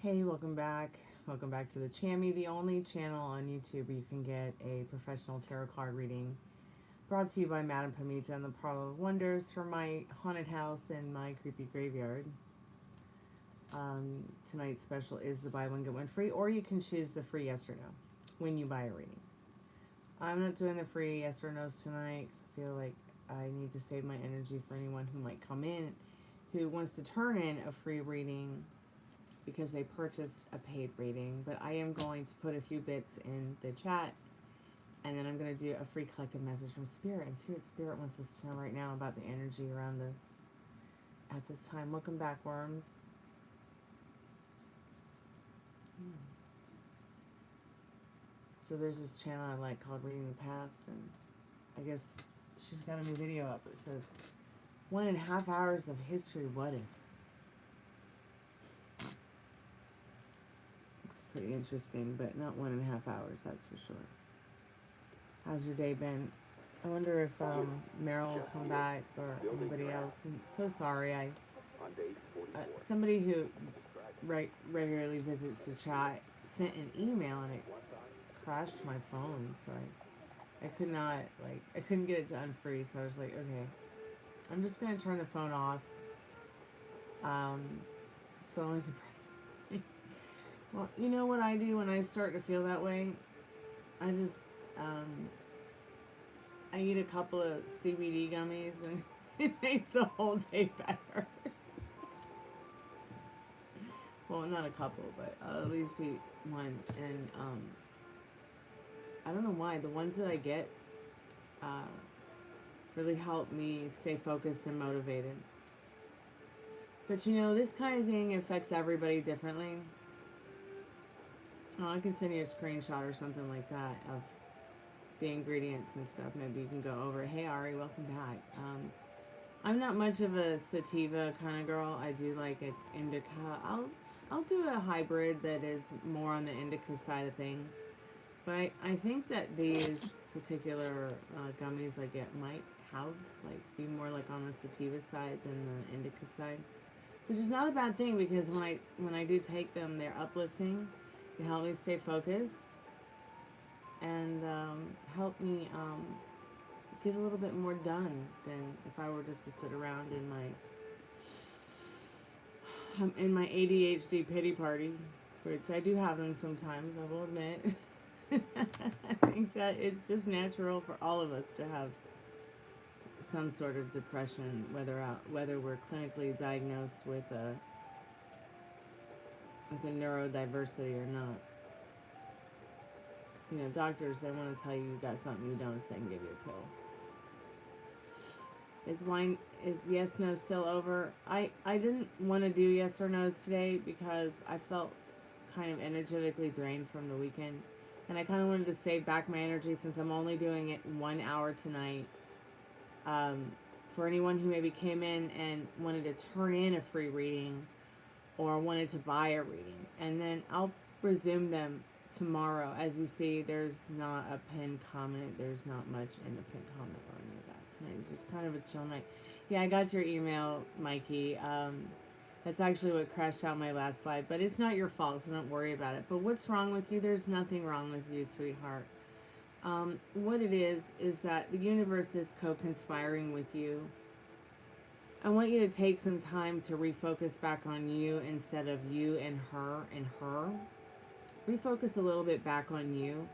Hey, welcome back. Welcome back to the Chammy, the only channel on YouTube where you can get a professional tarot card reading brought to you by Madame Pamita and the Parlor of Wonders for my haunted house and my creepy graveyard. Tonight's special is the buy one get one free, or you can choose the free yes or no when you buy a reading. I'm not doing the free yes or no's tonight because I feel like I need to save my energy for anyone who might come in who wants to turn in a free reading because they purchased a paid reading. But I am going to put a few bits in the chat, and then I'm going to do a free collective message from Spirit and see what Spirit wants us to know right now about the energy around us at this time. Welcome back, worms. So there's this channel I like called Reading the Past, and I guess she's got a new video up. It says 1.5 hours of history what ifs. It's pretty interesting, but not 1.5 hours, that's for sure. How's your day been? I wonder if Meryl will come back or anybody else. I'm so sorry. Somebody who regularly visits the chat sent an email and it crashed my phone, so I could not, I couldn't get it to unfreeze, so I was like, okay, I'm just going to turn the phone off. So I'm surprised. Well, you know what I do when I start to feel that way? I just, I eat a couple of CBD gummies and it makes the whole day better. Well, not a couple, but I'll at least eat one. And I don't know why. The ones that I get really help me stay focused and motivated. But you know, this kind of thing affects everybody differently. Oh, I can send you a screenshot or something like that of the ingredients and stuff. Maybe you can go over. Hey, Ari, welcome back. I'm not much of a sativa kind of girl. I do like an indica. I'll do a hybrid that is more on the indica side of things. But I think that these particular gummies I get might have, be more on the sativa side than the indica side. Which is not a bad thing, because when I do take them, they're uplifting. They help me stay focused. And help me get a little bit more done than if I were just to sit around in my ADHD pity party, which I do have them sometimes, I will admit. I think that it's just natural for all of us to have some sort of depression, whether we're clinically diagnosed with a neurodiversity or not. You know, doctors, they want to tell you got something you don't, so they can give you a pill. Is yes, no still over? I didn't want to do yes or no's today because I felt kind of energetically drained from the weekend. And I kind of wanted to save back my energy since I'm only doing it 1 hour tonight. For anyone who maybe came in and wanted to turn in a free reading or wanted to buy a reading. And then I'll resume them tomorrow. As you see, there's not a pinned comment. There's not much in the pinned comment or any of that. Tonight is just kind of a chill night. Yeah, I got your email, Mikey. That's actually what crashed out my last live. But it's not your fault, so don't worry about it. But what's wrong with you? There's nothing wrong with you, sweetheart. What it is that the universe is co-conspiring with you. I want you to take some time to refocus back on you instead of you and her and her. Refocus a little bit back on you.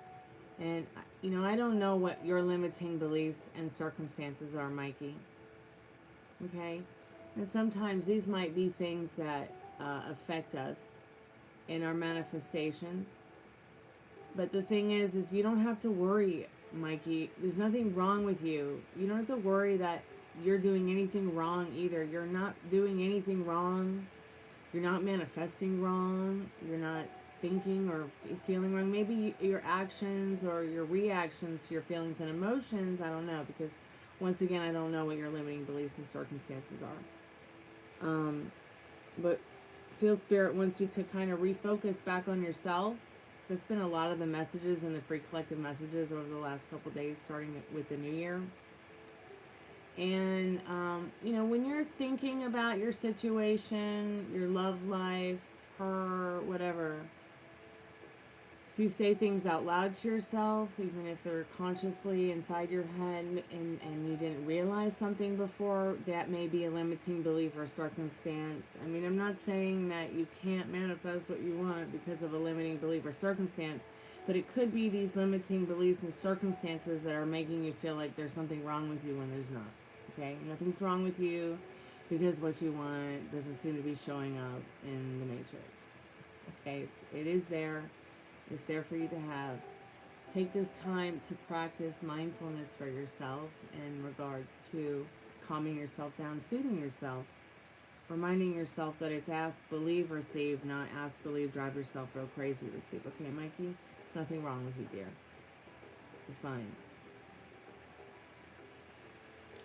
And, you know, I don't know what your limiting beliefs and circumstances are, Mikey. Okay? And sometimes these might be things that affect us in our manifestations. But the thing is you don't have to worry, Mikey. There's nothing wrong with you. You don't have to worry that you're doing anything wrong either. You're not doing anything wrong. You're not manifesting wrong. You're not thinking or feeling wrong. Maybe your actions or your reactions to your feelings and emotions, I don't know, because once again, I don't know what your limiting beliefs and circumstances are. But Feel Spirit wants you to kind of refocus back on yourself. That's been a lot of the messages and the free collective messages over the last couple days, starting with the new year. And, you know, when you're thinking about your situation, your love life, her, whatever. If you say things out loud to yourself, even if they're consciously inside your head and you didn't realize something before, that may be a limiting belief or circumstance. I mean, I'm not saying that you can't manifest what you want because of a limiting belief or circumstance, but it could be these limiting beliefs and circumstances that are making you feel like there's something wrong with you when there's not. Okay? Nothing's wrong with you because what you want doesn't seem to be showing up in the matrix. Okay? It is there. It's there for you to have. Take this time to practice mindfulness for yourself in regards to calming yourself down, soothing yourself, reminding yourself that it's ask, believe, receive, not ask, believe, drive yourself real crazy, receive. Okay, Mikey? There's nothing wrong with you, dear. You're fine.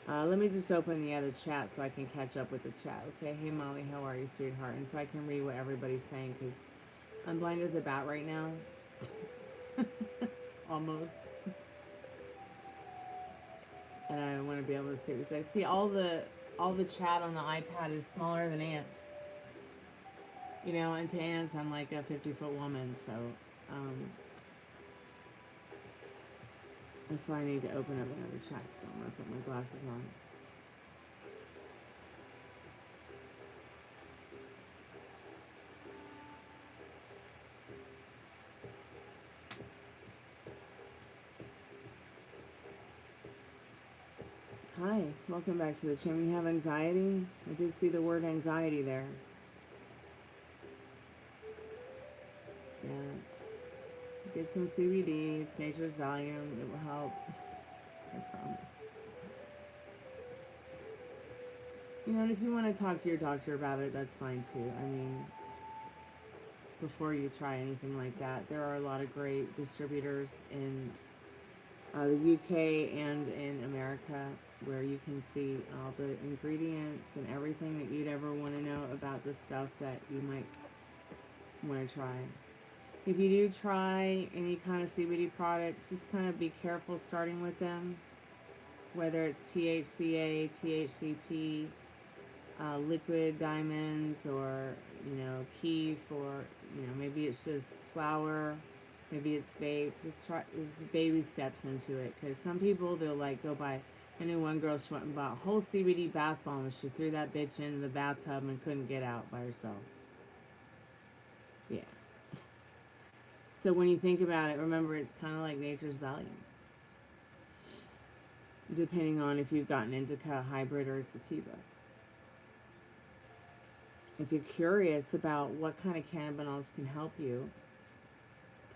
Let me just open the other chat so I can catch up with the chat. Okay, hey Molly, how are you, sweetheart? And so I can read what everybody's saying because I'm blind as a bat right now. Almost. And I want to be able to see what you say. See, all the chat on the iPad is smaller than ants. You know, and to ants, I'm like a 50-foot woman, so that's why I need to open up another chat. So I'm gonna put my glasses on. Hi, welcome back to the channel. You have anxiety? I did see the word anxiety there. Yeah, get some CBD. It's nature's Valium. It will help. I promise. You know, and if you want to talk to your doctor about it, that's fine too. I mean, before you try anything like that, there are a lot of great distributors in the UK and in America where you can see all the ingredients and everything that you'd ever want to know about the stuff that you might want to try. If you do try any kind of CBD products, just kind of be careful starting with them, whether it's THCA, THCP, liquid diamonds, or, you know, keef, or, you know, maybe it's just flower, maybe it's vape. Just try, just baby steps into it, because some people, they'll like go buy. I knew one girl, she went and bought a whole CBD bath bomb and she threw that bitch into the bathtub and couldn't get out by herself. Yeah. So when you think about it, remember it's kind of like nature's Valium. Depending on if you've gotten indica, hybrid, or sativa. If you're curious about what kind of cannabinoids can help you,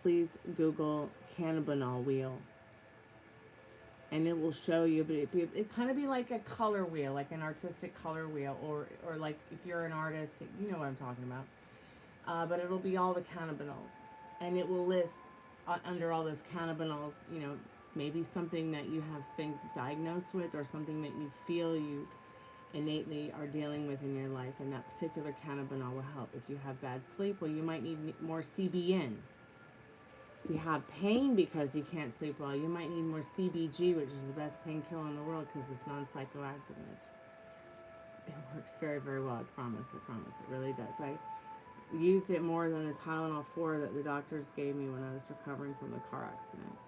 please Google cannabinol wheel. And it will show you, but it kind of be like a color wheel, like an artistic color wheel, or like if you're an artist, you know what I'm talking about. But it'll be all the cannabinoids, and it will list under all those cannabinoids, you know, maybe something that you have been diagnosed with, or something that you feel you innately are dealing with in your life, and that particular cannabinol will help. If you have bad sleep, well, you might need more CBN. If you have pain because you can't sleep well, you might need more CBG, which is the best painkiller in the world because it's non-psychoactive and it works very, very well. I promise, it really does. I used it more than the Tylenol 4 that the doctors gave me when I was recovering from the car accident.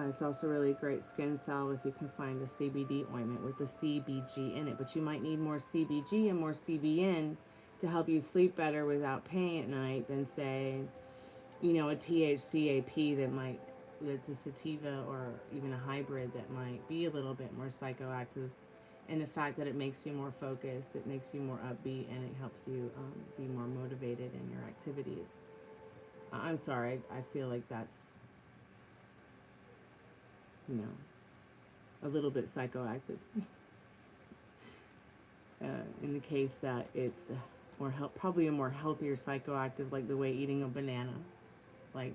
It's also really great skin salve if you can find a CBD ointment with the CBG in it, but you might need more CBG and more CBN to help you sleep better without pain at night than, say, you know, a THCAP that's a sativa or even a hybrid that might be a little bit more psychoactive. And the fact that it makes you more focused, it makes you more upbeat, and it helps you be more motivated in your activities. I'm sorry, I feel like that's, you know, a little bit psychoactive. In the case that it's probably a more healthier psychoactive, like the way eating a banana. Like,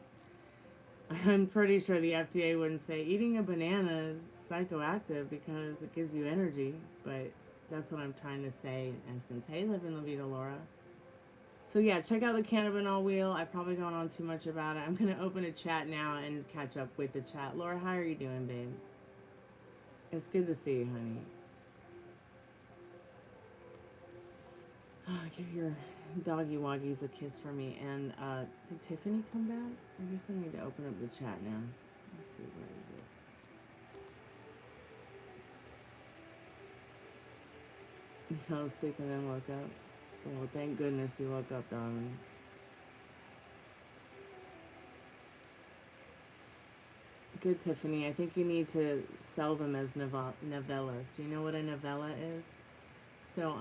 I'm pretty sure the FDA wouldn't say eating a banana is psychoactive because it gives you energy, but that's what I'm trying to say in essence. Hey, Live in La Vida, Laura. So yeah, check out the cannabinol wheel. I've probably gone on too much about it. I'm going to open a chat now and catch up with the chat. Laura, how are you doing, babe? It's good to see you, honey. Give your doggy woggies a kiss for me. And did Tiffany come back? I guess I need to open up the chat now. Let's see, where is it? You fell asleep and then woke up. Well, thank goodness you woke up, darling. Good, Tiffany. I think you need to sell them as novellas. Do you know what a novella is? So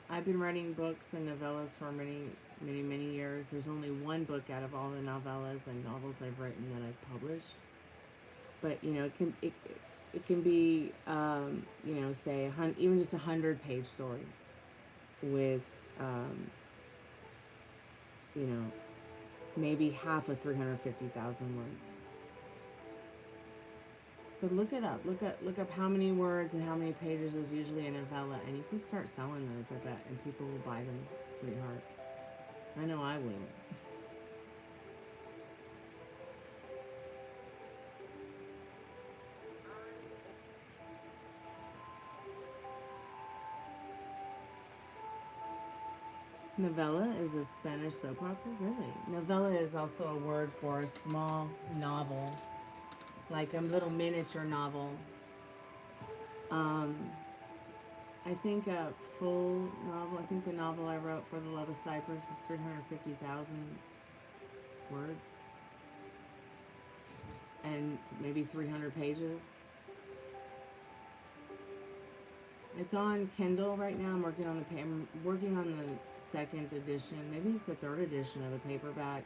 I've been writing books and novellas for many years. There's only one book out of all the novellas and novels I've written that I've published. But you know, it can be you know, say even just 100-page story with you know, maybe half of 350,000 words. But look it up. Look up how many words and how many pages is usually a novella, and you can start selling those, I bet, and people will buy them, sweetheart. I know I will. Novella is a Spanish soap opera? Really? Novella is also a word for a small novel, like a little miniature novel. I think a full novel, I think the novel I wrote for The Love of Cyprus is 350,000 words. And maybe 300 pages. It's on Kindle right now. I'm working on the second edition. Maybe it's the third edition of the paperback.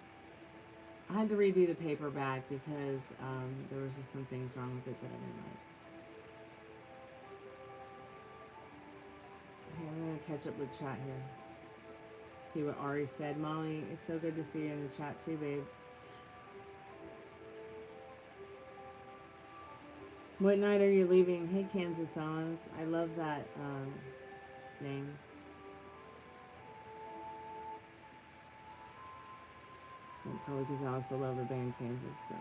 I had to redo the paperback because there was just some things wrong with it that I didn't like. Okay, I'm going to catch up with chat here. See what Ari said. Molly, it's so good to see you in the chat too, babe. What night are you leaving? Hey, Kansas Owens. I love that name. And probably because I also love the band Kansas, so.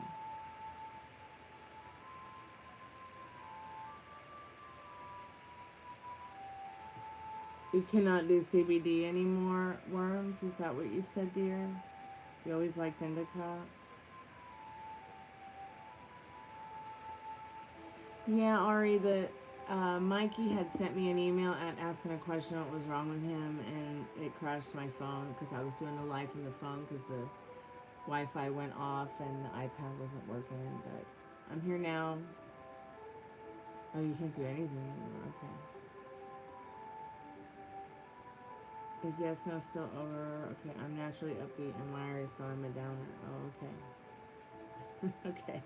You cannot do CBD anymore, Worms? Is that what you said, dear? You always liked indica? Yeah, Ari, Mikey had sent me an email asking a question what was wrong with him, and it crashed my phone because I was doing the live from the phone because the Wi-Fi went off and the iPad wasn't working, but I'm here now. Oh, you can't do anything anymore, okay. Is yes, no still over? Okay, I'm naturally upbeat and wiry, so I'm a downer. Oh, okay. Okay.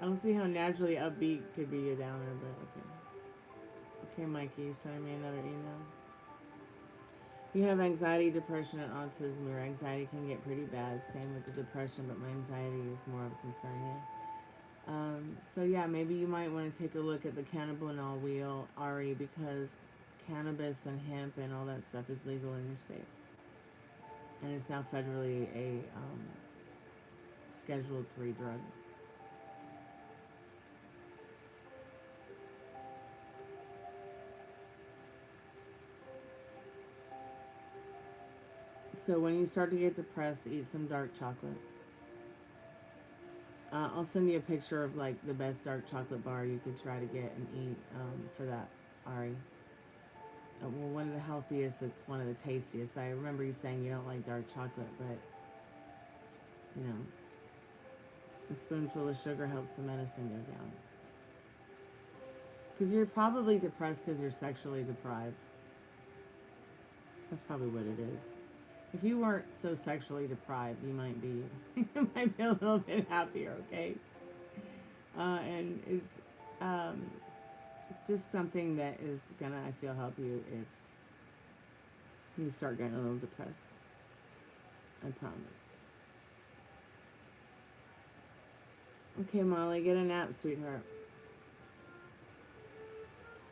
I don't see how naturally upbeat could be a downer, but okay. Okay, Mikey, you're sending me another email. You have anxiety, depression, and autism. Your anxiety can get pretty bad. Same with the depression, but my anxiety is more of a concern, yeah. So yeah, maybe you might want to take a look at the cannabinol wheel, Ari, because cannabis and hemp and all that stuff is legal in your state. And it's now federally a Scheduled 3 drug. So when you start to get depressed, eat some dark chocolate. I'll send you a picture of like the best dark chocolate bar you could try to get and eat for that, Ari. Well, one of the healthiest, it's one of the tastiest. I remember you saying you don't like dark chocolate, but you know, a spoonful of sugar helps the medicine go down. Because you're probably depressed because you're sexually deprived. That's probably what it is. If you weren't so sexually deprived, you might be a little bit happier, okay? And it's just something that is gonna, I feel, help you if you start getting a little depressed. I promise. Okay, Molly, get a nap, sweetheart.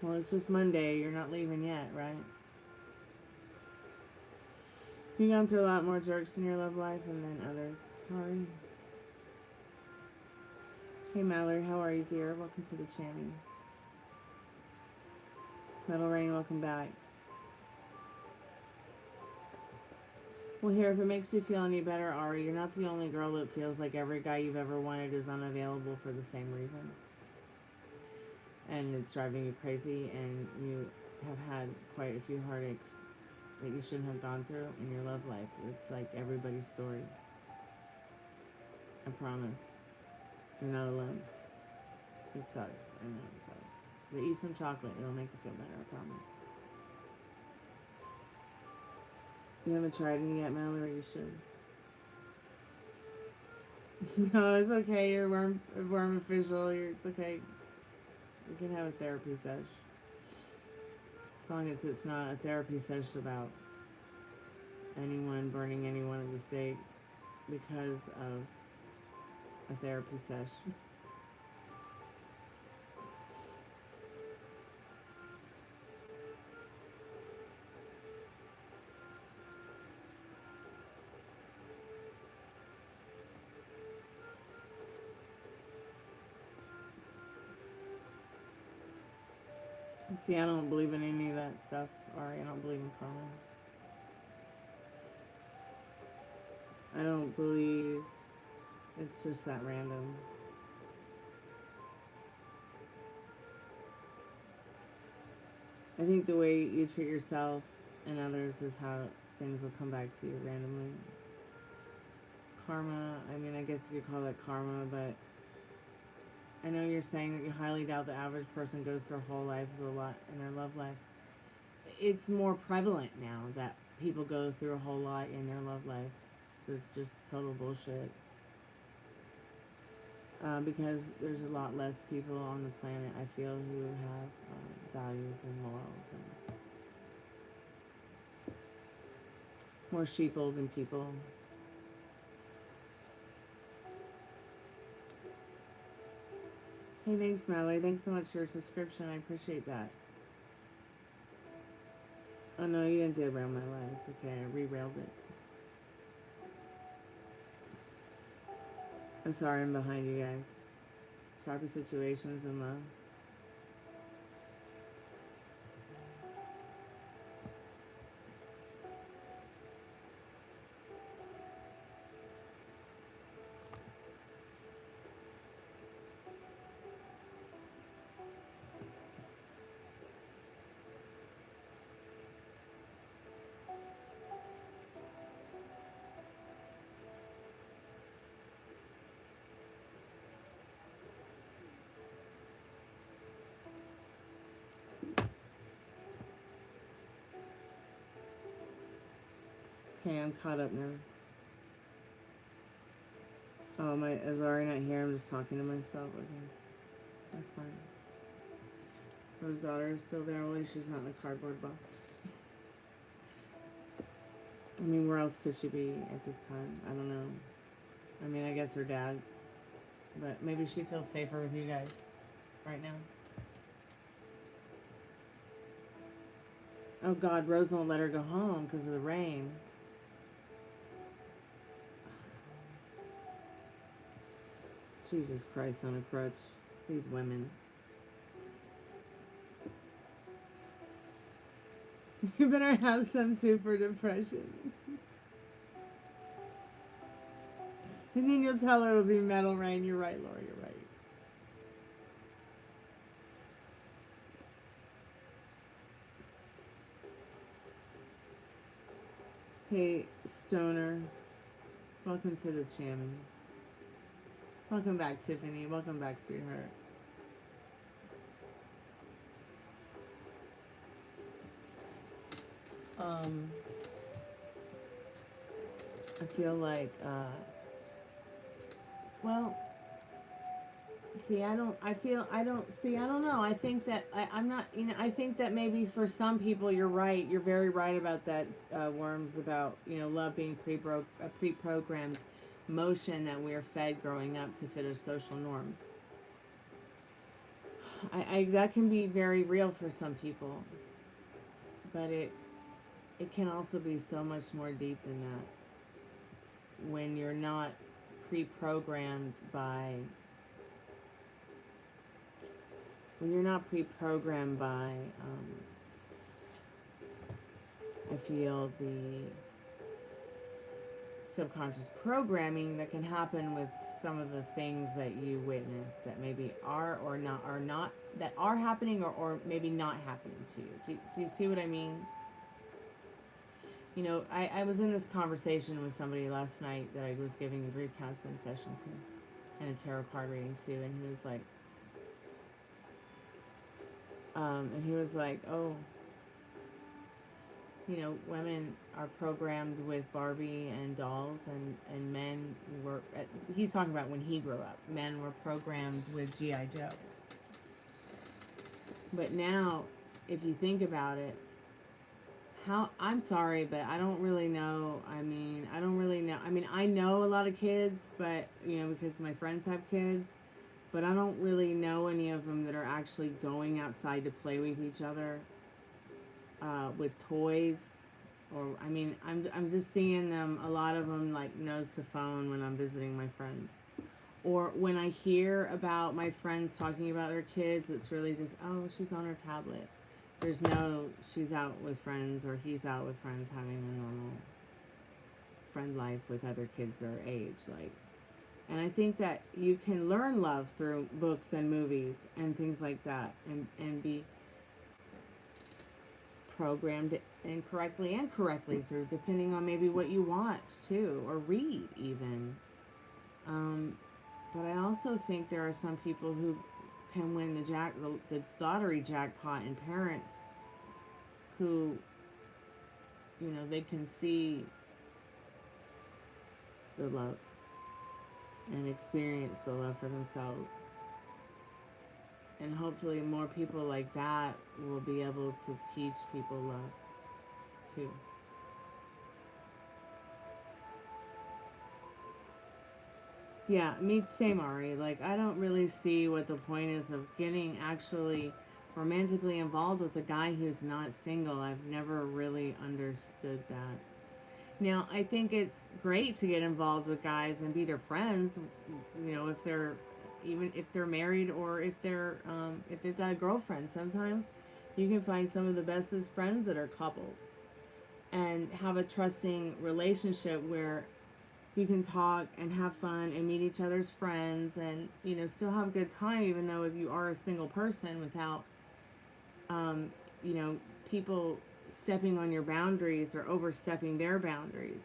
Well, it's just Monday. You're not leaving yet, right? You've gone through a lot more jerks in your love life and then others. How are you? Hey, Mallory, how are you, dear? Welcome to the channel. Metal Rain, welcome back. Well, here, if it makes you feel any better, Ari, you're not the only girl that feels like every guy you've ever wanted is unavailable for the same reason. And it's driving you crazy, and you have had quite a few heartaches that you shouldn't have gone through in your love life. It's like everybody's story. I promise. You're not alone. It sucks. I know it sucks. But eat some chocolate. It'll make you feel better, I promise. You haven't tried any yet, Mallory? You should. No, it's okay. You're worm official. It's okay. We can have a therapy sesh. As long as it's not a therapy sesh about anyone burning anyone at the stake because of a therapy sesh. See, I don't believe in any of that stuff. Ari, I don't believe in karma. I don't believe it's just that random. I think the way you treat yourself and others is how things will come back to you randomly. Karma, I mean, I guess you could call that karma, but I know you're saying that you highly doubt the average person goes through a whole life with a lot in their love life. It's more prevalent now that people go through a whole lot in their love life. It's just total bullshit. Because there's a lot less people on the planet, I feel, who have values and morals, and more sheeple than people. Hey, thanks, Mallory. Thanks so much for your subscription. I appreciate that. Oh, no, you didn't derail my life. It's okay. I re-railed it. I'm sorry I'm behind you guys. Crappy situations in love. Okay, I'm caught up now. Oh, is Ari not here? I'm just talking to myself. Okay, that's fine. Rose daughter is still there, only she's not in a cardboard box. I mean, where else could she be at this time? I don't know. I mean, I guess her dad's. But maybe she feels safer with you guys right now. Oh God, Rose won't let her go home because of the rain. Jesus Christ on a crutch. These women. You better have some too for depression. And then you'll tell her it'll be metal rain. You're right, Laura, you're right. Hey, Stoner. Welcome to the channel. Welcome back, Tiffany. Welcome back, sweetheart. I feel like, well, see, I don't know. I think that, I'm not, I think that maybe for some people, you're right. You're very right about that, Worms, about, love being a pre-programmed motion that we're fed growing up to fit a social norm. That can be very real for some people, but it can also be so much more deep than that when you're not pre-programmed by I feel subconscious programming that can happen with some of the things that you witness that maybe are not that are happening or maybe not happening to you. Do you see what I mean? You know, I was in this conversation with somebody last night that I was giving a grief counseling session to and a tarot card reading to, and he was like, oh, you know, women are programmed with Barbie and dolls, and men were, he's talking about when he grew up, men were programmed with G.I. Joe. But now, if you think about it, I'm sorry, but I don't really know. I mean, I know a lot of kids, but, you know, because my friends have kids, but I don't really know any of them that are actually going outside to play with each other with toys. Or, I mean, I'm just seeing them, a lot of them, like, nose to phone when I'm visiting my friends. Or when I hear about my friends talking about their kids, it's really just, oh, she's on her tablet. There's no, she's out with friends or he's out with friends having a normal friend life with other kids their age. Like, and I think that you can learn love through books and movies and things like that, and be programmed incorrectly and correctly through, depending on maybe what you watch too, or read even. But I also think there are some people who can win the lottery jackpot, and parents who, you know, they can see the love and experience the love for themselves. And hopefully more people like that will be able to teach people love too. Yeah, me same, Ari. Like, I don't really see what the point is of getting actually romantically involved with a guy who's not single. I've never really understood that. Now, I think it's great to get involved with guys and be their friends, you know, even if they're married, or if they've got a girlfriend. Sometimes you can find some of the bestest friends that are couples and have a trusting relationship where you can talk and have fun and meet each other's friends, and, you know, still have a good time, even though if you are a single person, without, you know, people stepping on your boundaries or overstepping their boundaries.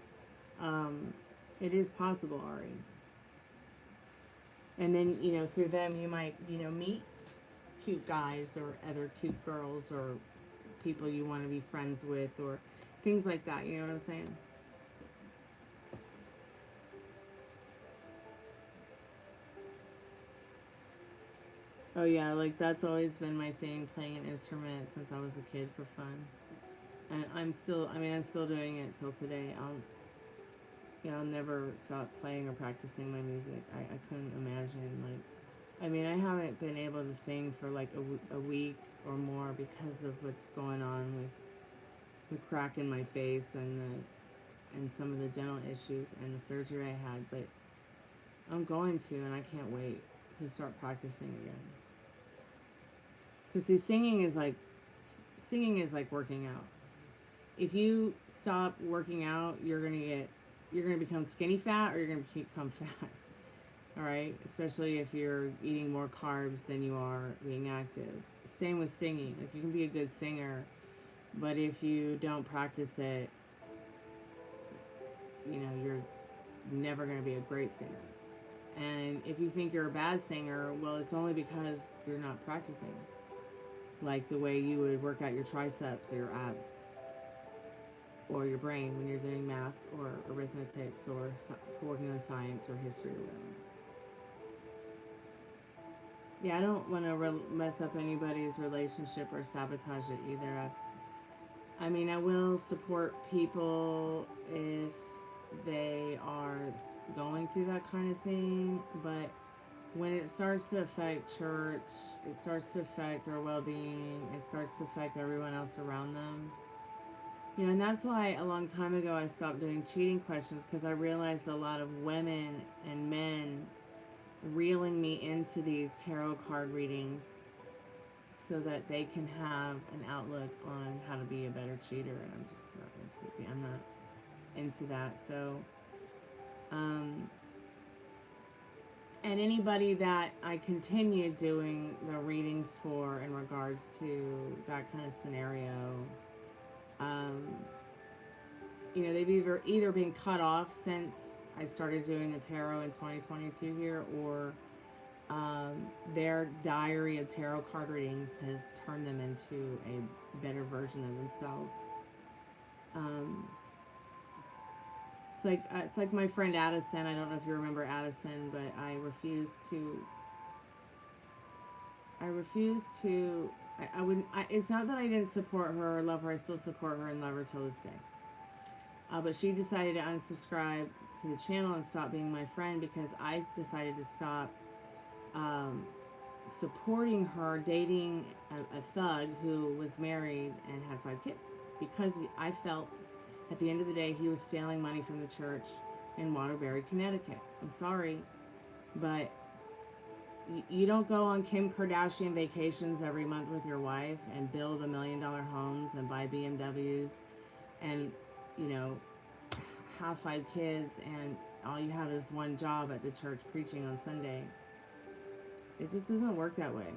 It is possible, Ari. And then, you know, through them you might, you know, meet cute guys or other cute girls or people you want to be friends with, or things like that. You know what I'm saying? Oh yeah, like, that's always been my thing, playing an instrument since I was a kid for fun. And I'm still doing it till today. I'll never stop playing or practicing my music. I couldn't imagine, like, I mean, I haven't been able to sing for like a week or more because of what's going on with the crack in my face and some of the dental issues and the surgery I had. But I'm going to, and I can't wait to start practicing again. Because see, singing is like working out. If you stop working out, you're gonna become skinny fat, or you're gonna become fat. All right, especially if you're eating more carbs than you are being active. Same with singing. Like, you can be a good singer, but if you don't practice it, you know, you're never gonna be a great singer. And if you think you're a bad singer, well, it's only because you're not practicing. Like the way you would work out your triceps or your abs or your brain when you're doing math or arithmetics or working on science or history or whatever. Yeah, I don't want to mess up anybody's relationship or sabotage it either. I mean, I will support people if they are going through that kind of thing, but when it starts to affect church, it starts to affect their well-being, it starts to affect everyone else around them. You know, and that's why a long time ago I stopped doing cheating questions, because I realized a lot of women and men reeling me into these tarot card readings so that they can have an outlook on how to be a better cheater, and I'm not into that. So And anybody that I continue doing the readings for in regards to that kind of scenario, you know, they've either been cut off since I started doing the tarot in 2022 here, or their diary of tarot card readings has turned them into a better version of themselves. It's like my friend Addison. I don't know if you remember Addison, but I refuse to. It's not that I didn't support her or love her. I still support her and love her till this day. But she decided to unsubscribe to the channel and stop being my friend because I decided to stop supporting her dating a thug who was married and had 5 kids, because I felt at the end of the day he was stealing money from the church in Waterbury, Connecticut. I'm sorry, but you don't go on Kim Kardashian vacations every month with your wife and build $1 million homes and buy BMWs and, you know, have 5 kids and all you have is one job at the church preaching on Sunday. It just doesn't work that way.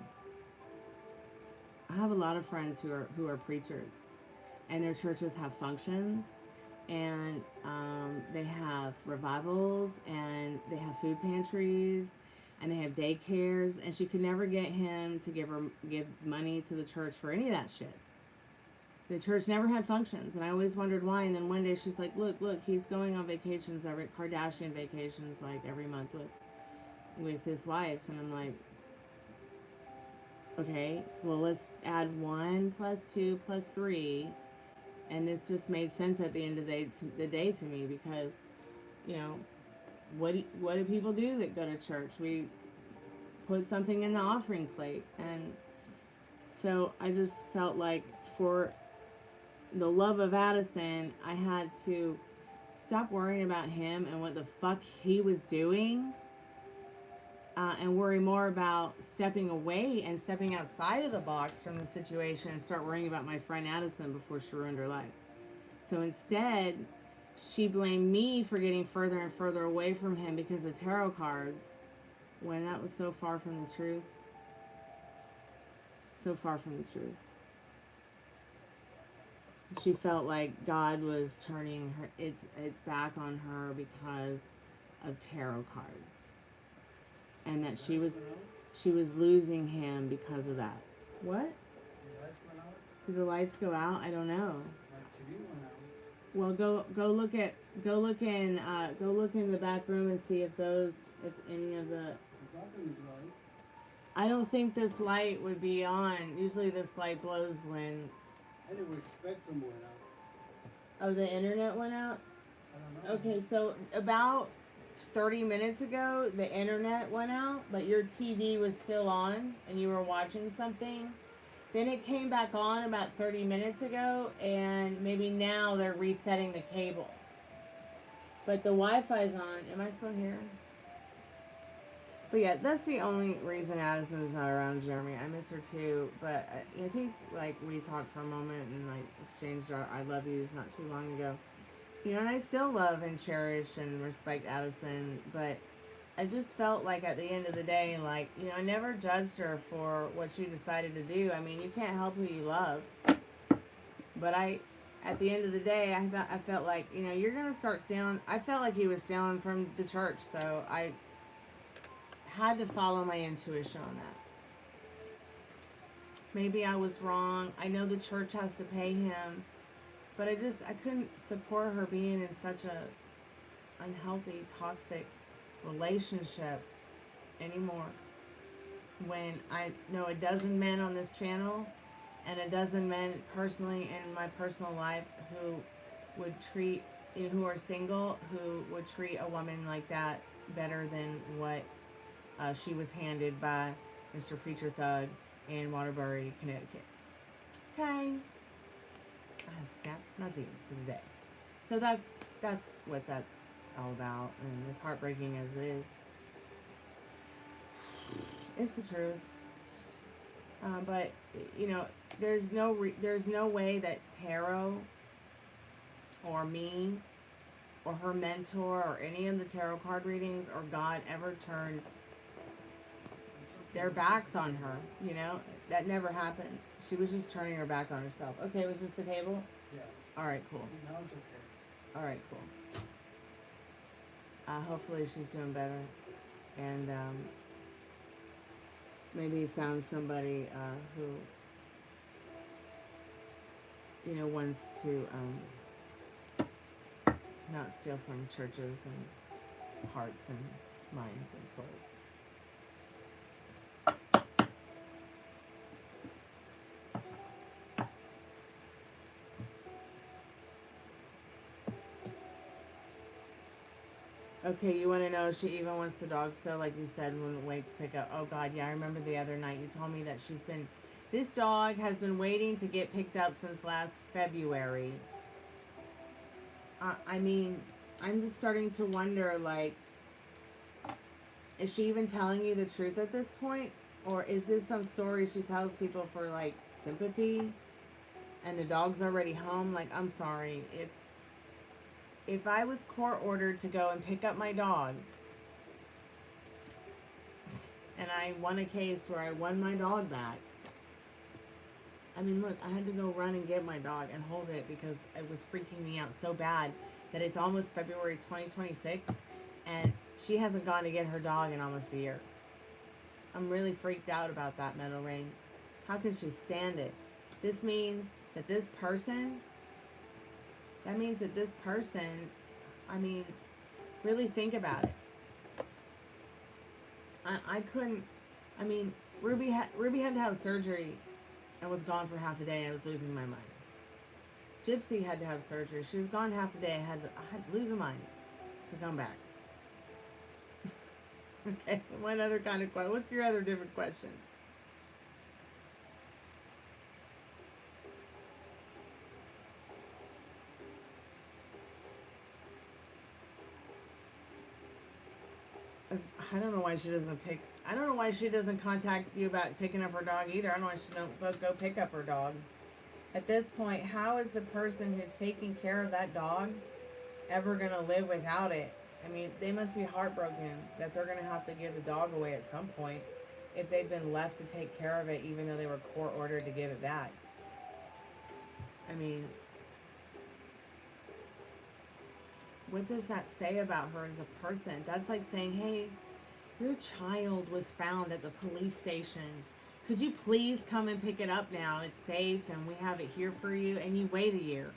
I have a lot of friends who are preachers, and their churches have functions, and they have revivals, and they have food pantries, and they have daycares, and she could never get him to give money to the church for any of that shit. The church never had functions, and I always wondered why. And then one day she's like, look, he's going on vacations, Kardashian vacations, like every month with his wife. And I'm like, okay, well, let's add 1 + 2 + 3. And this just made sense at the end of the day to me, because, you know, what do people do that go to church? We put something in the offering plate. And so I just felt like, for the love of Addison, I had to stop worrying about him and what the fuck he was doing, and worry more about stepping away and stepping outside of the box from the situation and start worrying about my friend Addison before she ruined her life. So instead, she blamed me for getting further and further away from him because of tarot cards, when that was so far from the truth. So far from the truth. She felt like God was turning its back on her because of tarot cards, and that she was losing him because of that. What? Did the lights go out? I don't know. Well, go look in the back room and see if any of the. I don't think this light would be on. Usually this light blows when. And it was Spectrum went out. Oh, the internet went out? I don't know. Okay, so about 30 minutes ago, the internet went out, but your TV was still on, and you were watching something. Then it came back on about 30 minutes ago, and maybe now they're resetting the cable. But the Wi-Fi's on. Am I still here? But yeah, that's the only reason Addison's not around Jeremy. I miss her too, but I think, like, we talked for a moment and, like, exchanged our I love yous not too long ago. You know, and I still love and cherish and respect Addison, but I just felt like at the end of the day, like, you know, I never judged her for what she decided to do. I mean, you can't help who you love. But at the end of the day, I felt like, you know, you're going to start stealing. I felt like he was stealing from the church, so I had to follow my intuition on that. Maybe I was wrong. I know the church has to pay him, but I couldn't support her being in such a unhealthy, toxic relationship anymore. When I know a dozen men on this channel and a dozen men personally in my personal life who are single, who would treat a woman like that better than what she was handed by Mr. Preacher Thug in Waterbury, Connecticut. Okay. Snap Muzzy for the day. So that's what that's all about, and as heartbreaking as it is, it's the truth. But you know, there's no way that tarot or me or her mentor or any of the tarot card readings or God ever turned their backs on her, you know? That never happened. She was just turning her back on herself. Okay, it was just the cable? Yeah. Alright, cool. Now it's okay. Alright, cool. Hopefully she's doing better. And maybe found somebody who, you know, wants to not steal from churches and hearts and minds and souls. Okay, you want to know if she even wants the dog still, like you said, wouldn't wait to pick up. Oh, God, yeah, I remember the other night you told me that this dog has been waiting to get picked up since last February. I mean, I'm just starting to wonder, like, is she even telling you the truth at this point? Or is this some story she tells people for, like, sympathy? And the dog's already home? Like, I'm sorry. If I was court ordered to go and pick up my dog, and I won a case where I won my dog back, I mean, look, I had to go run and get my dog and hold it because it was freaking me out so bad that it's almost February 2026, and she hasn't gone to get her dog in almost a year. I'm really freaked out about that, Metal Rain. How can she stand it? This means that this person... That means that this person, I mean, really think about it. I couldn't, I mean, Ruby had to have surgery and was gone for half a day. I was losing my mind. Gypsy had to have surgery. She was gone half a day. I had to lose my mind to come back. Okay, what other kind of question? What's your other different question? I don't know why she doesn't I don't know why she doesn't contact you about picking up her dog either. I don't know why she don't go pick up her dog. At this point, how is the person who's taking care of that dog ever going to live without it? I mean, they must be heartbroken that they're going to have to give the dog away at some point if they've been left to take care of it even though they were court ordered to give it back. I mean, what does that say about her as a person? That's like saying, hey, your child was found at the police station. Could you please come and pick it up now? It's safe and we have it here for you. And you wait a year.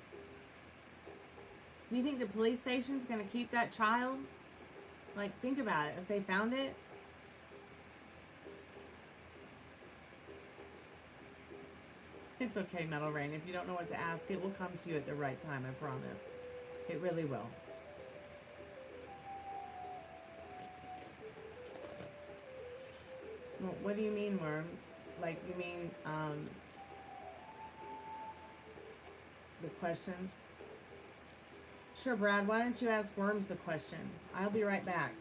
Do you think the police station's going to keep that child? Like, think about it. If they found it. It's okay, Metal Rain. If you don't know what to ask, it will come to you at the right time, I promise. It really will. Well, what do you mean, Worms? Like, you mean, the questions? Sure, Brad, why don't you ask Worms the question? I'll be right back.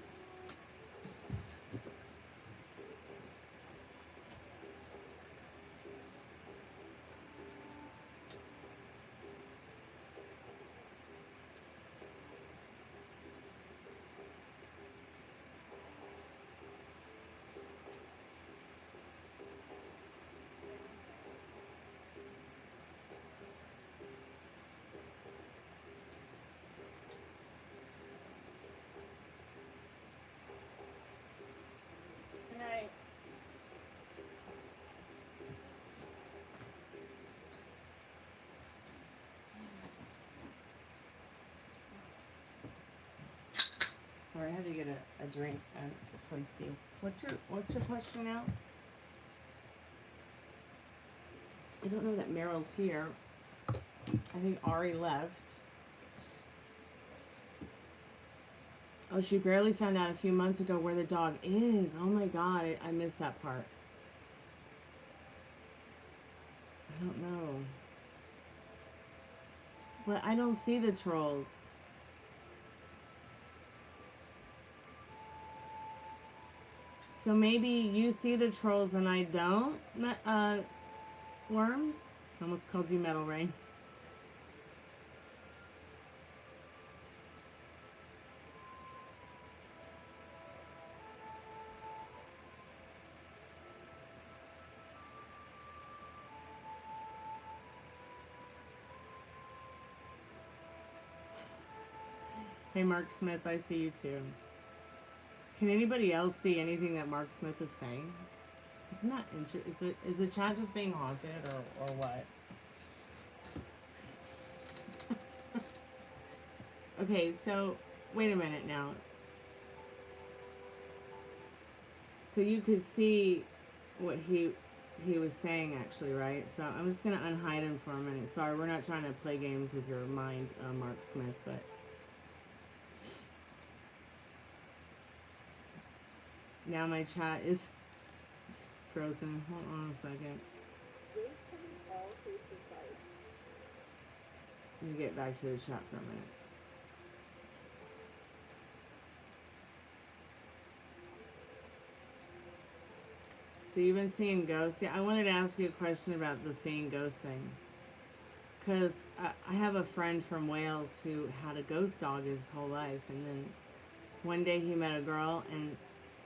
Sorry, I had to get a drink and a toasty. What's your question now? I don't know that Meryl's here. I think Ari left. Oh, she barely found out a few months ago where the dog is. Oh my God, I missed that part. I don't know. Well, I don't see the trolls. So maybe you see the trolls and I don't, Worms? I almost called you Metal Rain. Hey, Mark Smith, I see you too. Can anybody else see anything that Mark Smith is saying? Isn't that interesting? Is the chat just being haunted or what? Okay, so wait a minute now. So you could see what he was saying actually, right? So I'm just gonna unhide him for a minute. Sorry, we're not trying to play games with your mind, Mark Smith, but now my chat is frozen. Hold on a second. Let me get back to the chat for a minute. So you've been seeing ghosts? Yeah, I wanted to ask you a question about the seeing ghosts thing. Because I have a friend from Wales who had a ghost dog his whole life. And then one day he met a girl and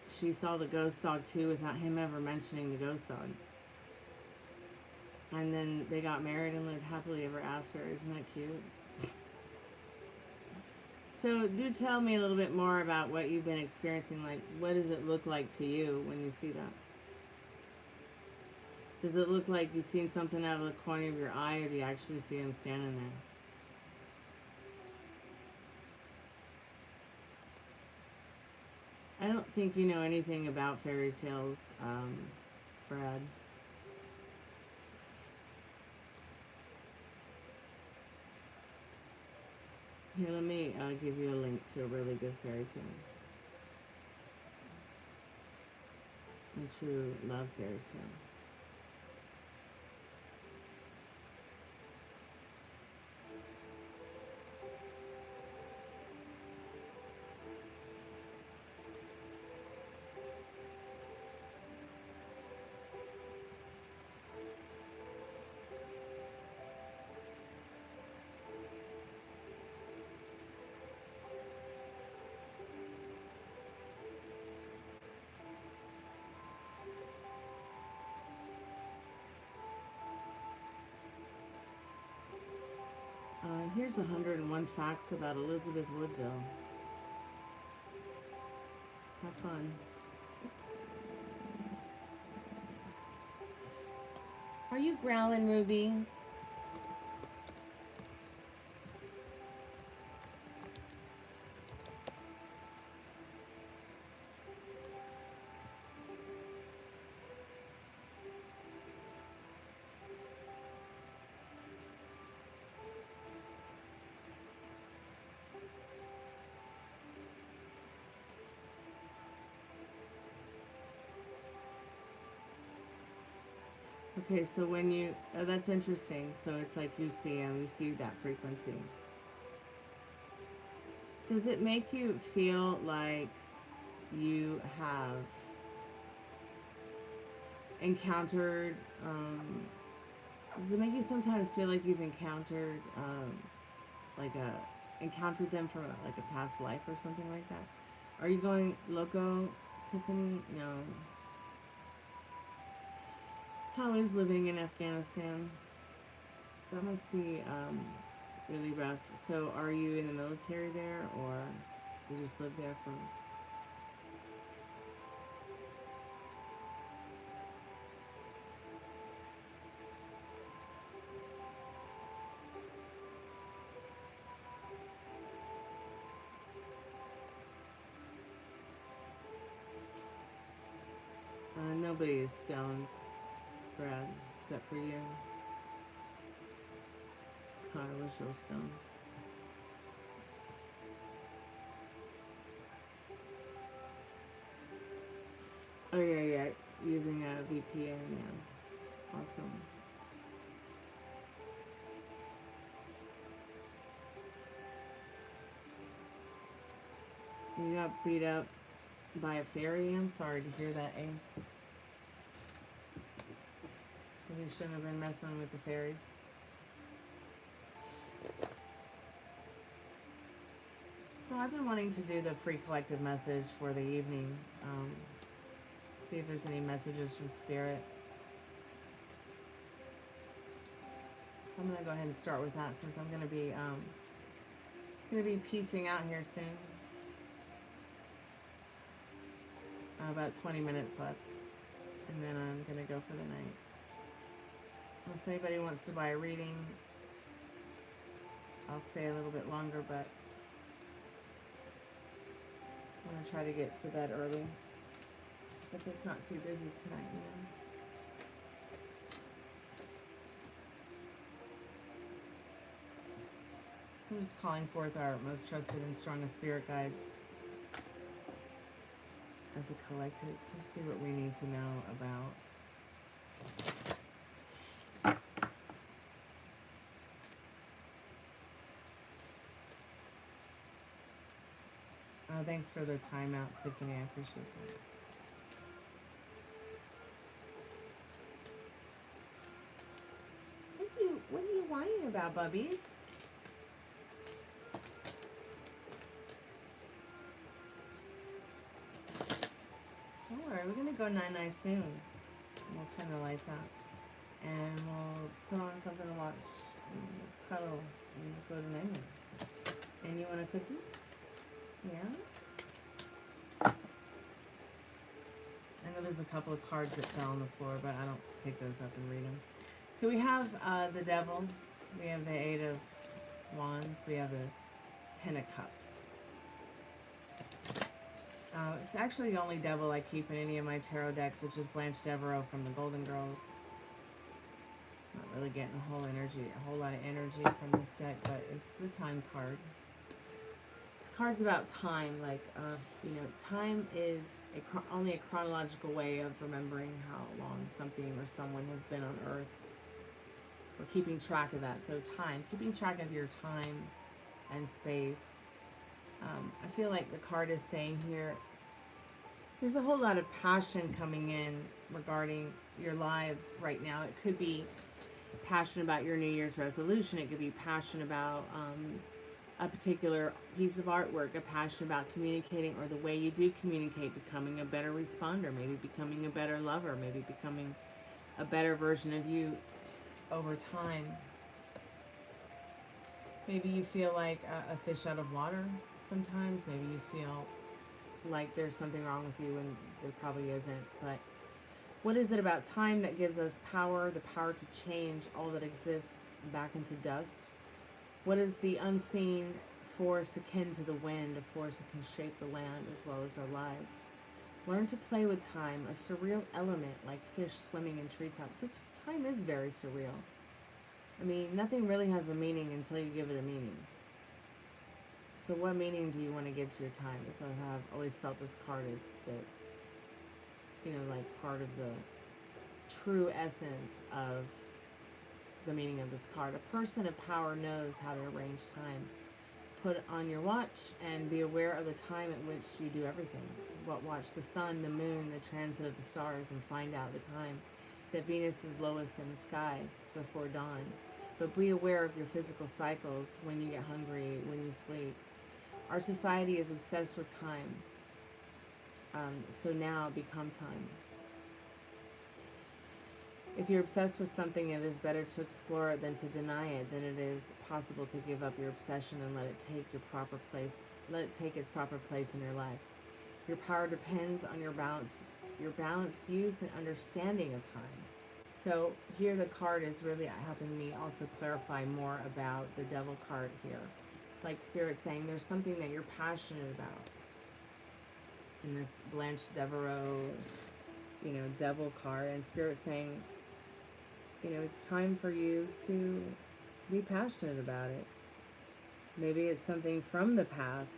she saw the ghost dog too without him ever mentioning the ghost dog. And then they got married and lived happily ever after. Isn't that cute? So do tell me a little bit more about what you've been experiencing. Like, what does it look like to you when you see that? Does it look like you've seen something out of the corner of your eye, or do you actually see him standing there? I don't think you know anything about fairy tales, Brad. Here, let me give you a link to a really good fairy tale. A true love fairy tale. Here's 101 facts about Elizabeth Woodville. Have fun. Are you growling, Ruby? Okay, so when you, that's interesting. So it's like you see that frequency. Does it make you feel like you have encountered, does it make you sometimes feel like you've encountered, encountered them from like a past life or something like that? Are you going loco, Tiffany? No. How is living in Afghanistan? That must be really rough. So are you in the military there, or you just live there for... Nobody is stoned, Brad, except for you. God, I wish I was stoned. Oh yeah, using a VPN, yeah. Awesome. You got beat up by a fairy? I'm sorry to hear that, Ace. We shouldn't have been messing with the fairies. So I've been wanting to do the free collective message for the evening. See if there's any messages from Spirit. So I'm going to go ahead and start with that, since I'm going to be Gonna be piecing out here soon. About 20 minutes left. And then I'm gonna go for the night. Unless anybody wants to buy a reading, I'll stay a little bit longer, but I'm gonna try to get to bed early. If it's not too busy tonight, you know. So I'm just calling forth our most trusted and strongest spirit guides as a collective to see what we need to know about thanks for the timeout, Tiffany. I appreciate that. What are you whining about, bubbies? Don't worry, we're gonna go night-night soon. We'll turn the lights out. And we'll put on something to watch. And we'll cuddle and go to night-night. And you want a cookie? Yeah? I know there's a couple of cards that fell on the floor, but I don't pick those up and read them. So we have the Devil, we have the Eight of Wands, we have the Ten of Cups. It's actually the only Devil I keep in any of my tarot decks, which is Blanche Devereaux from the Golden Girls. Not really getting a whole lot of energy from this deck, but it's the Time card. Cards about time, like, you know, time is only a chronological way of remembering how long something or someone has been on Earth. We're keeping track of that. So time, keeping track of your time and space. I feel like the card is saying here, there's a whole lot of passion coming in regarding your lives right now. It could be passion about your New Year's resolution. It could be passion about a particular piece of artwork, a passion about communicating, or the way you do communicate, becoming a better responder, maybe becoming a better lover, maybe becoming a better version of you over time. Maybe you feel like a fish out of water sometimes. Maybe you feel like there's something wrong with you and there probably isn't. But what is it about time that gives us power, the power to change all that exists back into dust? What is the unseen force akin to the wind, a force that can shape the land as well as our lives? Learn to play with time, a surreal element like fish swimming in treetops, which time is very surreal. I mean, nothing really has a meaning until you give it a meaning. So what meaning do you want to give to your time? So I've always felt this card is the, you know, like part of the true essence of the meaning of this card. A person of power knows how to arrange time. Put on your watch and be aware of the time at which you do everything. Watch the sun, the moon, the transit of the stars, and find out the time that Venus is lowest in the sky before dawn. But be aware of your physical cycles, when you get hungry, when you sleep. Our society is obsessed with time. So now become time. If you're obsessed with something, it is better to explore it than to deny it. Then it is possible to give up your obsession and let it take your proper place. Let it take its proper place in your life. Your power depends on your balanced use and understanding of time. So here the card is really helping me also clarify more about the Devil card here. Like Spirit saying there's something that you're passionate about. In this Blanche Devereaux, you know, Devil card, and Spirit saying, you know, it's time for you to be passionate about it. Maybe it's something from the past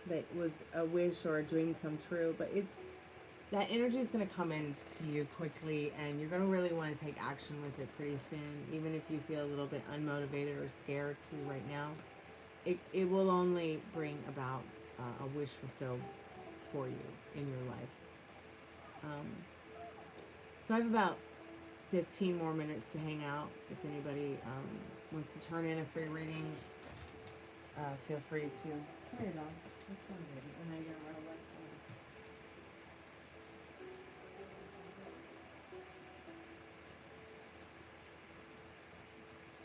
that was a wish or a dream come true, but that energy is going to come in to you quickly, and you're going to really want to take action with it pretty soon. Even if you feel a little bit unmotivated or scared to right now, it will only bring about a wish fulfilled for you in your life. So I have about 15 more minutes to hang out. If anybody wants to turn in a free reading, feel free to. Come here, dog. What's wrong, baby? And now you're gonna run away.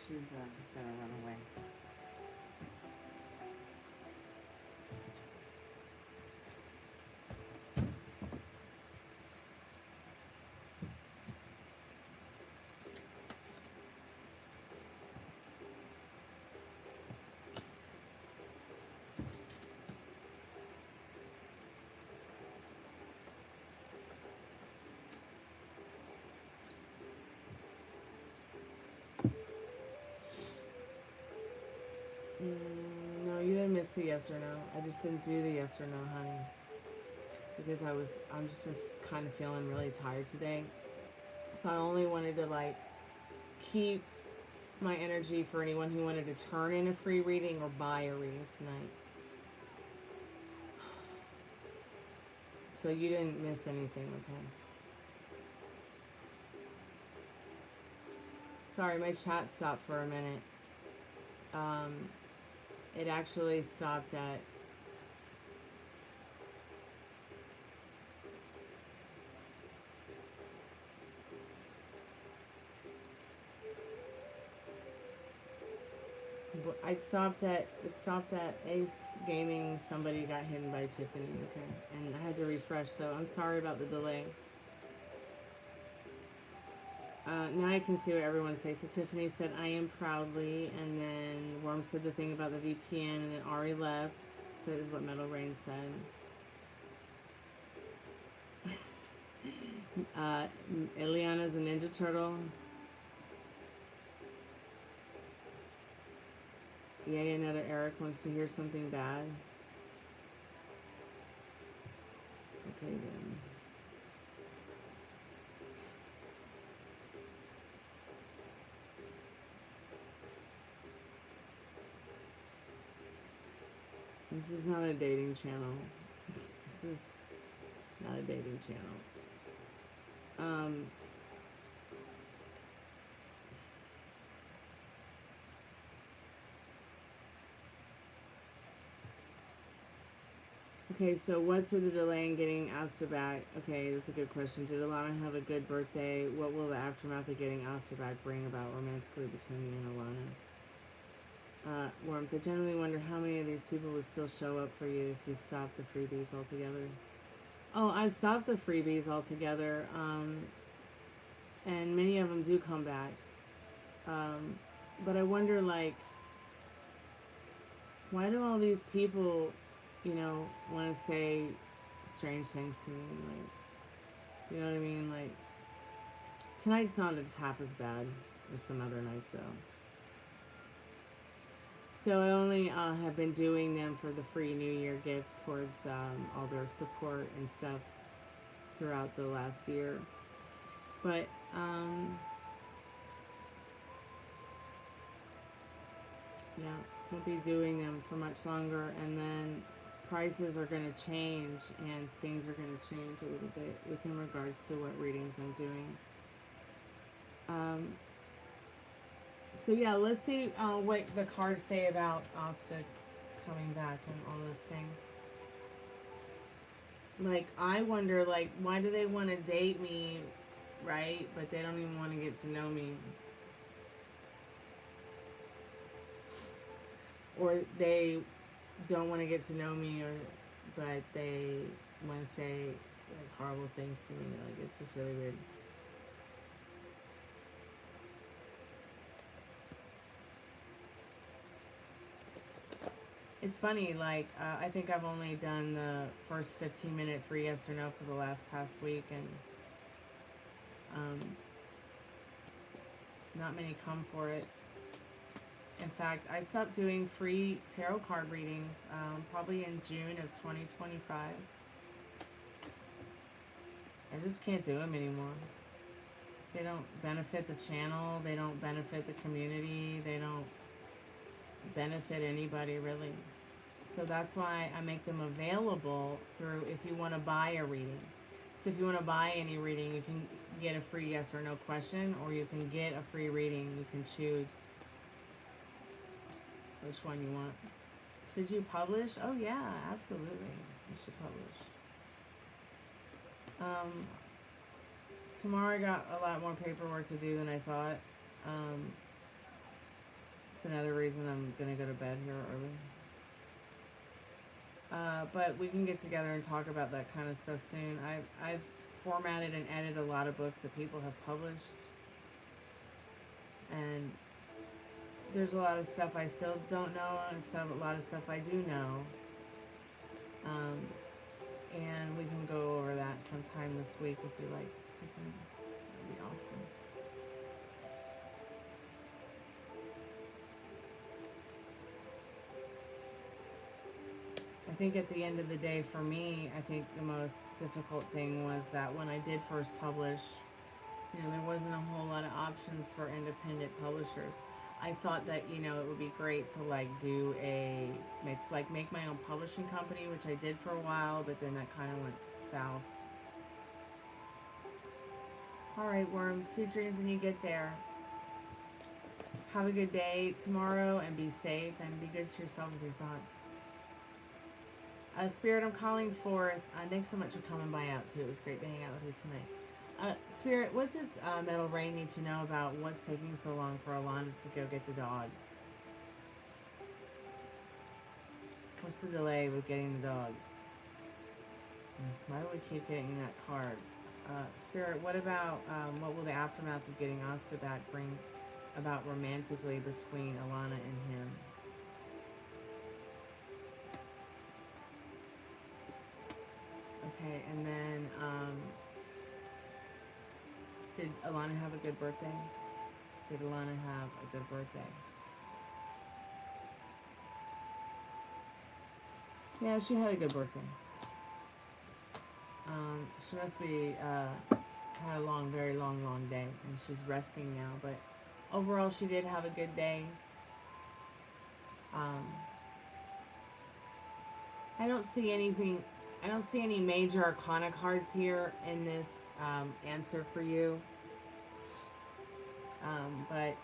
She's gonna run away. No, you didn't miss the yes or no. I just didn't do the yes or no, honey. Because I'm just been kind of feeling really tired today. So I only wanted to like keep my energy for anyone who wanted to turn in a free reading or buy a reading tonight. So you didn't miss anything, okay? Sorry, my chat stopped for a minute. It actually stopped at it stopped at Ace Gaming. Somebody got hidden by Tiffany, okay? And I had to refresh, so I'm sorry about the delay. Now I can see what everyone says. So Tiffany said, I am proudly, and then Worm said the thing about the VPN, and then Ari left, said is what Metal Rain said. Eliana's a Ninja Turtle. Yay, another Eric wants to hear something bad. Okay, then. This is not a dating channel. This is not a dating channel. Okay, so what's with the delay in getting Asta back? Okay, that's a good question. Did Alana have a good birthday? What will the aftermath of getting Asta back bring about romantically between me and Alana? Worms, I generally wonder how many of these people would still show up for you if you stopped the freebies altogether. Oh, I stopped the freebies altogether, and many of them do come back. But I wonder, like, why do all these people, you know, want to say strange things to me? Like, you know what I mean? Like, tonight's not just half as bad as some other nights, though. So I only have been doing them for the free New Year gift towards all their support and stuff throughout the last year. But yeah, won't be doing them for much longer, and then prices are going to change and things are going to change a little bit within regards to what readings I'm doing. So yeah, let's see what the cards say about Asta coming back and all those things. Like, I wonder, like, why do they want to date me, right? But they don't even want to get to know me. Or they don't want to get to know me, but they want to say, like, horrible things to me. Like, it's just really weird. It's funny, like, I think I've only done the first 15-minute free yes or no for the past week, and not many come for it. In fact, I stopped doing free tarot card readings probably in June of 2025. I just can't do them anymore. They don't benefit the channel, they don't benefit the community, they don't benefit anybody really. So that's why I make them available through if you want to buy a reading. So if you want to buy any reading, you can get a free yes or no question, or you can get a free reading. You can choose which one you want. Should you publish? Oh yeah, absolutely. You should publish. Tomorrow I got a lot more paperwork to do than I thought. It's another reason I'm gonna go to bed here early. But we can get together and talk about that kind of stuff soon. I've formatted and edited a lot of books that people have published, and there's a lot of stuff I still don't know, and a lot of stuff I do know. And we can go over that sometime this week if you like, Tiffany. That'd be awesome. think at the end of the day, for me, I think the most difficult thing was that when I did first publish, you know, there wasn't a whole lot of options for independent publishers. I thought that, you know, it would be great to like do make my own publishing company, which I did for a while, but then that kind of went south. All right, worms, sweet dreams when you get there. Have a good day tomorrow and be safe and be good to yourself with your thoughts. Spirit, I'm calling forth. Thanks so much for coming by out too. It was great to hang out with you tonight. Spirit, what does Metal Rain need to know about what's taking so long for Alana to go get the dog? What's the delay with getting the dog? Why do we keep getting that card? Spirit, what about what will the aftermath of getting Asta back bring about romantically between Alana and him? Okay, and then did Alana have a good birthday? Did Alana have a good birthday? Yeah, she had a good birthday. She must be had a long, very long, long day, and she's resting now. But overall, she did have a good day. I don't see anything. I don't see any major arcana cards here in this answer for you. But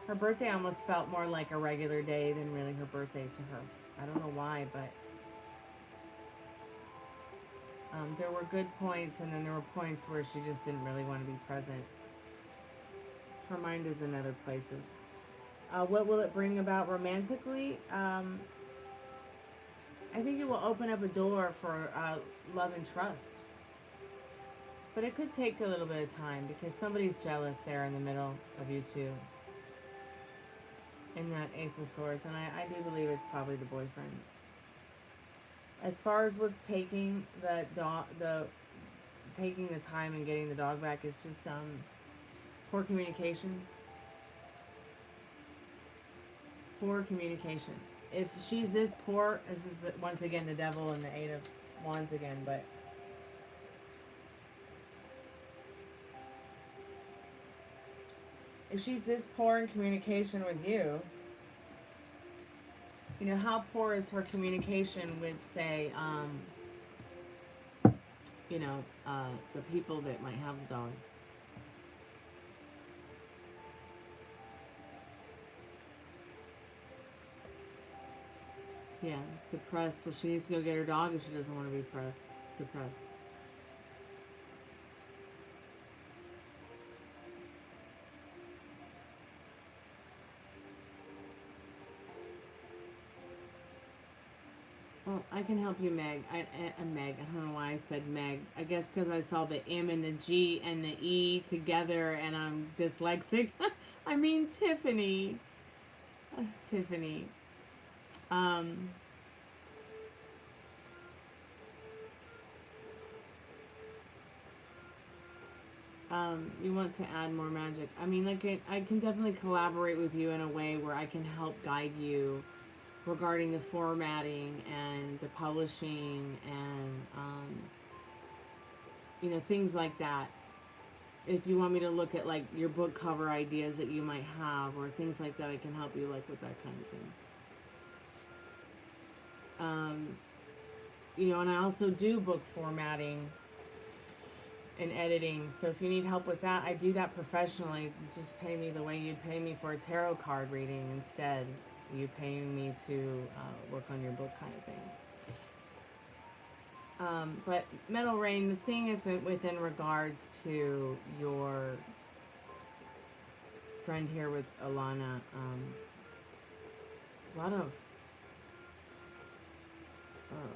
her birthday almost felt more like a regular day than really her birthday to her. I don't know why, but there were good points, and then there were points where she just didn't really want to be present. Her mind is in other places. What will it bring about romantically? I think it will open up a door for love and trust. But it could take a little bit of time because somebody's jealous there in the middle of you two. In that Ace of Swords. And I do believe it's probably the boyfriend. As far as what's taking taking the time and getting the dog back, it's just poor communication. Poor communication. If she's this poor, this is once again the devil and the Eight of Wands again, but if she's this poor in communication with you, you know, how poor is her communication with, say, you know, the people that might have the dog? Yeah, depressed. Well, she needs to go get her dog if she doesn't want to be depressed. Well, I can help you, Meg. Meg. I don't know why I said Meg. I guess because I saw the M and the G and the E together and I'm dyslexic. I mean, Tiffany. Tiffany. You want to add more magic. I mean, like, I can definitely collaborate with you in a way where I can help guide you regarding the formatting and the publishing and, you know, things like that. If you want me to look at, like, your book cover ideas that you might have or things like that, I can help you, like, with that kind of thing. You know, and I also do book formatting and editing, so if you need help with that, I do that professionally. Just pay me the way you'd pay me for a tarot card reading instead. You paying me to work on your book kind of thing. But Metal Rain, the thing is within regards to your friend here with Alana,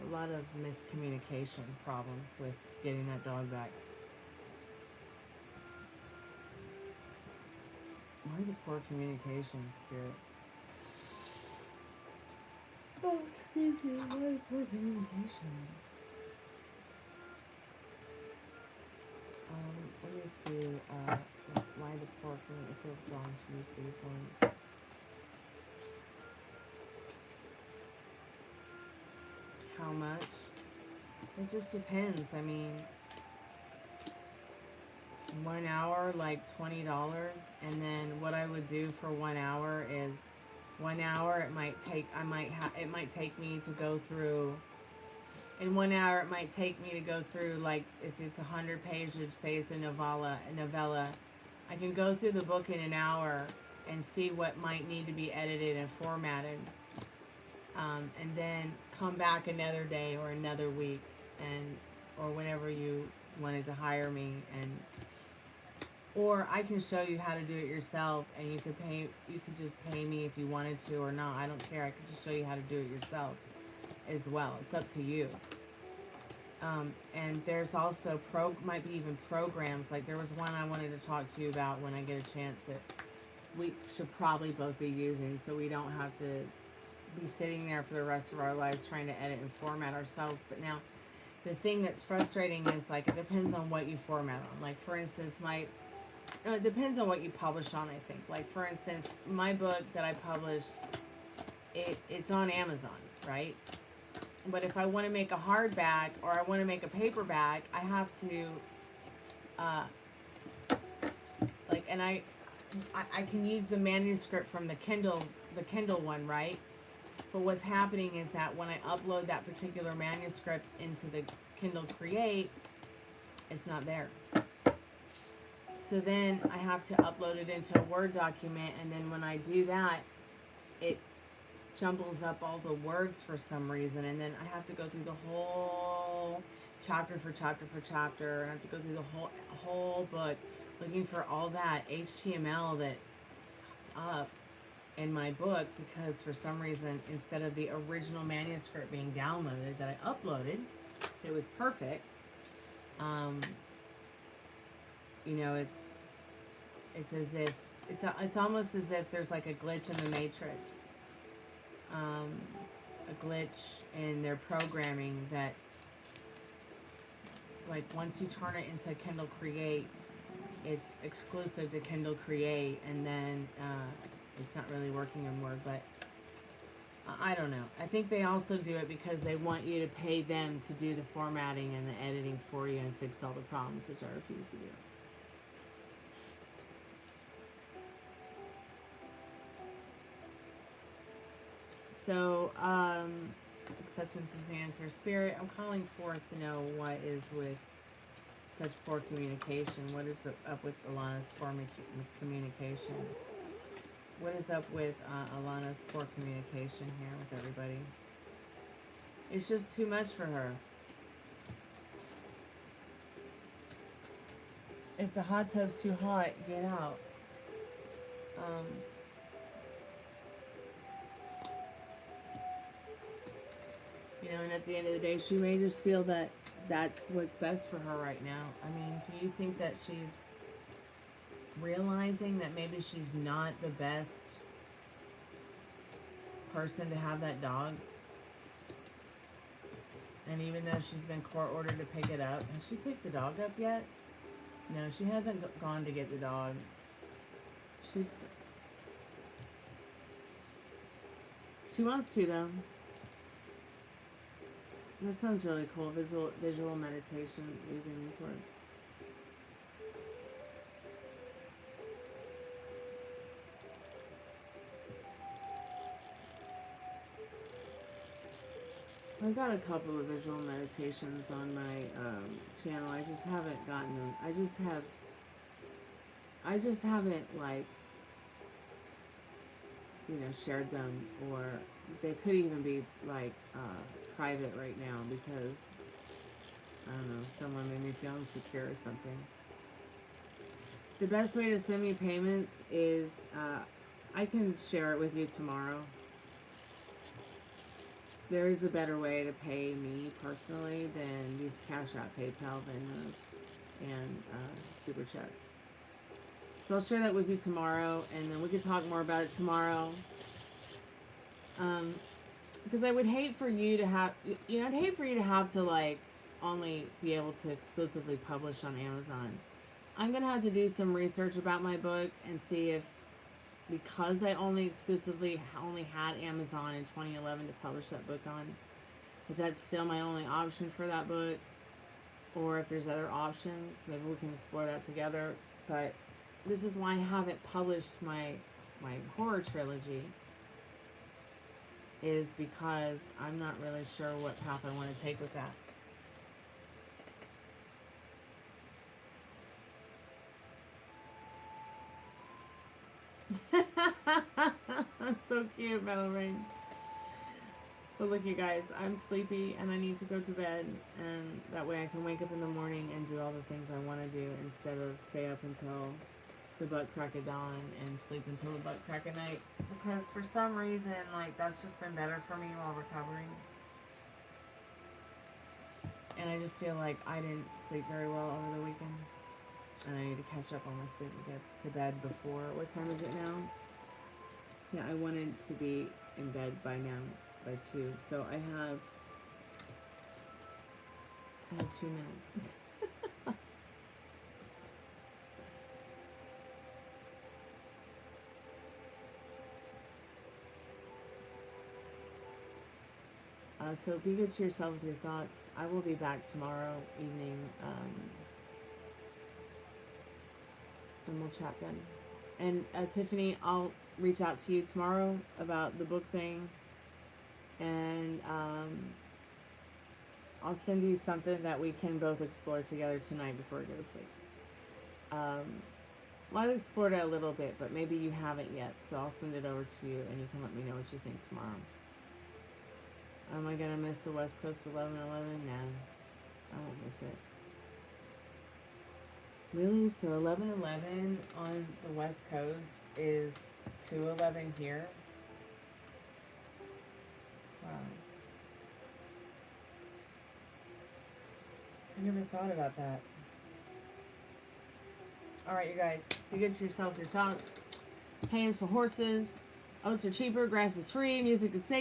a lot of miscommunication problems with getting that dog back. Why the poor communication, Spirit? Oh, excuse me. Why the poor communication? Let me see. Why the poor communication? I feel drawn to use these ones. how much. It just depends. I mean, 1 hour, like $20. And then what I would do for 1 hour is 1 hour, it might take me to go through, in 1 hour, it might take me to go through, like, if it's 100 pages, say it's a novella, I can go through the book in an hour and see what might need to be edited and formatted. And then come back another day or another week, or whenever you wanted to hire me, or I can show you how to do it yourself, and you could just pay me if you wanted to or not. I don't care. I could just show you how to do it yourself as well. It's up to you. And there's also might be even programs. Like there was one I wanted to talk to you about when I get a chance that we should probably both be using, so we don't have to be sitting there for the rest of our lives trying to edit and format ourselves. But now, the thing that's frustrating is, like, it depends on what you format on. Like, for instance, it depends on what you publish on, I think. Like, for instance, my book that I published, it's on Amazon, right? But if I want to make a hardback or I want to make a paperback, I have to, and I can use the manuscript from the Kindle one, right? But what's happening is that when I upload that particular manuscript into the Kindle Create, it's not there. So then I have to upload it into a Word document, and then when I do that, it jumbles up all the words for some reason, and then I have to go through the whole chapter for chapter for chapter, and I have to go through the whole book looking for all that HTML that's up in my book, because for some reason, instead of the original manuscript being downloaded that I uploaded, it was perfect. You know, it's as if it's almost as if there's like a glitch in the matrix, a glitch in their programming that, like, once you turn it into Kindle Create, it's exclusive to Kindle Create, and then it's not really working in Word. But I don't know. I think they also do it because they want you to pay them to do the formatting and the editing for you and fix all the problems, which I refuse to do. So, acceptance is the answer. Spirit, I'm calling forth to know what is with such poor communication. What is up with Alana's poor communication? What is up with Alana's poor communication here with everybody? It's just too much for her. If the hot tub's too hot, get out. You know, and at the end of the day, she may just feel that that's what's best for her right now. I mean, do you think that she's realizing that maybe she's not the best person to have that dog? And even though she's been court ordered to pick it up, has she picked the dog up yet? No, she hasn't gone to get the dog. She wants to, though. That sounds really cool. Visual meditation using these words. I've got a couple of visual meditations on my channel. I just haven't gotten them. I just haven't, like, you know, shared them, or they could even be, like, private right now because, I don't know, someone made me feel insecure or something. The best way to send me payments is, I can share it with you tomorrow. There is a better way to pay me personally than these Cash App, PayPal, Venmos, and Super Chats. So I'll share that with you tomorrow, and then we can talk more about it tomorrow. Because I would hate for you to have, you know, I'd hate for you to have to, like, only be able to exclusively publish on Amazon. I'm going to have to do some research about my book and see if, because I only had Amazon in 2011 to publish that book on, if that's still my only option for that book, or if there's other options, maybe we can explore that together. But this is why I haven't published my horror trilogy, is because I'm not really sure what path I want to take with that. That's so cute, Metal Rain. But look, you guys, I'm sleepy and I need to go to bed, and that way I can wake up in the morning and do all the things I want to do instead of stay up until the butt crack of dawn and sleep until the butt crack of night. Because for some reason, like, that's just been better for me while recovering. And I just feel like I didn't sleep very well over the weekend. And I need to catch up on my sleep and get to bed before, what time is it now? Yeah, I wanted to be in bed by now, by 2. So I have 2 minutes. So be good to yourself with your thoughts. I will be back tomorrow evening, and we'll chat then. And Tiffany, I'll reach out to you tomorrow about the book thing, and I'll send you something that we can both explore together tonight before we go to sleep. Well, I've explored it a little bit, but maybe you haven't yet, so I'll send it over to you, and you can let me know what you think tomorrow. Am I gonna miss the West Coast 11-11? Nah, I won't miss it. Really? So 11-11 on the West Coast is 2-11 here? Wow. I never thought about that. Alright, you guys. Be good to yourself, your thoughts. Hands for horses. Oats are cheaper. Grass is free. Music is safe.